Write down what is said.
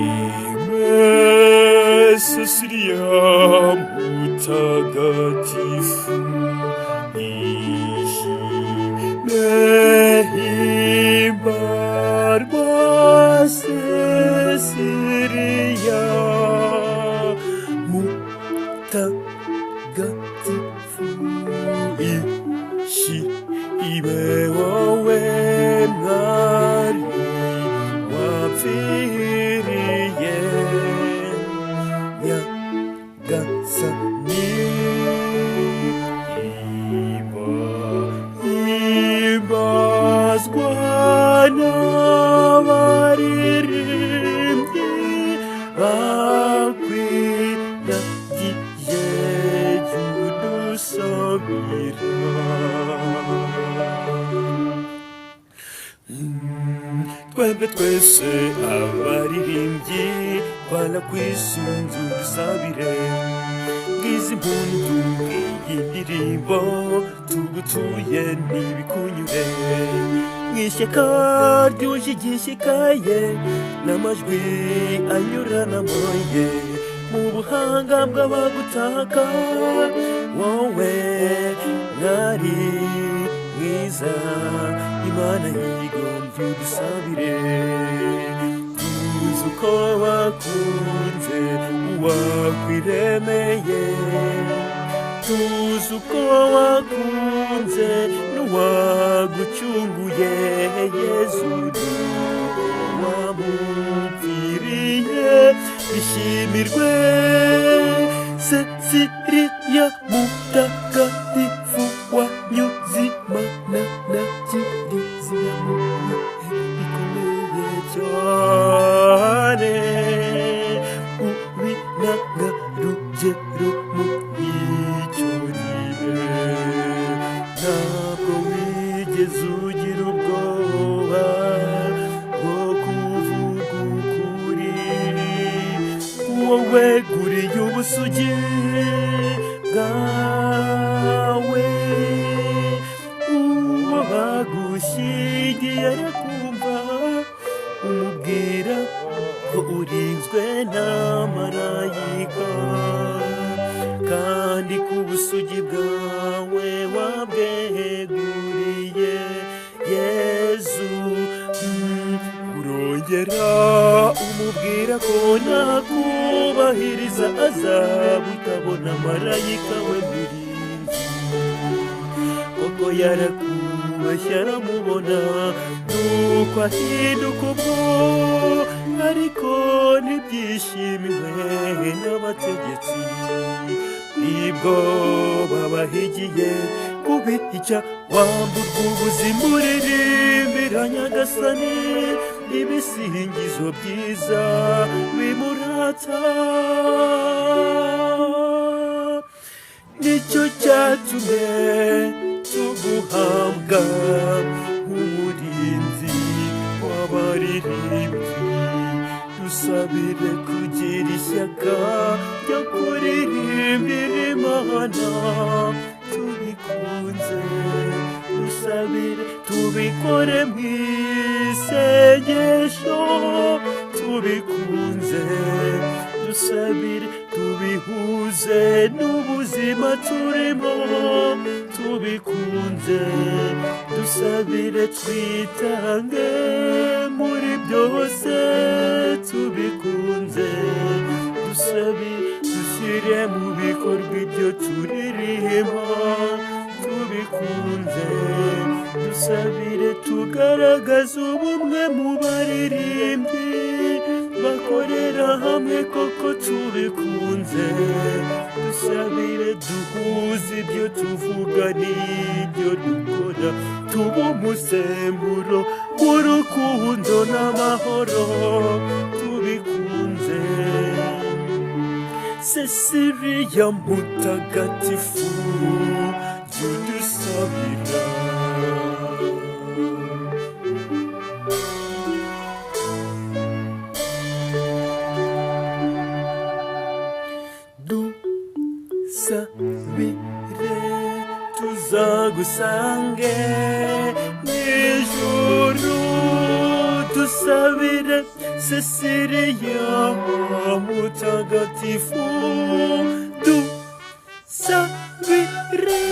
ishime Cecilia mutagatifu, ishime himbarwa Cecilia mutagatifu, ishime wowe mwari wapfiriye nyagasani, himbazwa n'abaririmbyi bakwiragiye udusabira. Twebwe twese abaririmbyi twanakwisunze udusabire, ngize impundu iyi ndirimbo tugutuye ntibikunyure, mw'ishyaka ry'ushigishikaye n'amajwi anyuranamoye, mu buhanga bw'abagutaka wowe mwari mwiza, Imana yigomvye udusabire. Tuzi uko wakunze uwakwiremeye, tuzi uko wakunze n'uwagucunguye, Yezu wamupfiriye. Bishimirwe Cecilia mutagatifu, wanyuze Imana na Kiliziya mu bihe bikomeye cyane, ubintangarugero muri icyo gihe. Ntabwo wigeze ugira ubwoba bwo kuvuga ukuri, wowe guriye ubusugi bwawe, uwo bagushyingiye arakumva, umubwira ko urinzwe n'amarayika, kandi ku busugi bwawe wabweguriye Yezu. Urongera umubwira ko nakubahiriza azaba utabona marayika we murinzi, koko yarakubashye aramubona, nuko ahinduka ubwo, ariko ntibyishimiwe n'abategetsi, nibwo babahigiye kubica, wamburwa ubuzima uririmbira Nyagasani ibisingizo byiza bimurata. Nicyo cyatumye tuguhabwa nk'umurinzi w'abaririmbyi, dusabire kugira ishyaka ryo kuririmbira Imana tubikunze, dusabire tubikore mu isengesho tubikunze, dusabire tubihuze n'ubuzima turimo tubikunze, dusabire twitange muri byose tubikunze, dusabire dushyire mu bikorwa ibyo turirimba tubikunze, dusabire tugaragaze ubumwe mu baririmbyi bakorera hamwe koko tubikunze, dusabire duhuze ibyo tuvuga n'ibyo dukora, tuba umusemburo w'urukundo n'amahoro tubikunze. Cecilia mutagatifu judusabira. Dusabira tuzagusange mw'ijuru. Dusabire Cecilia mutagatifu, dusabire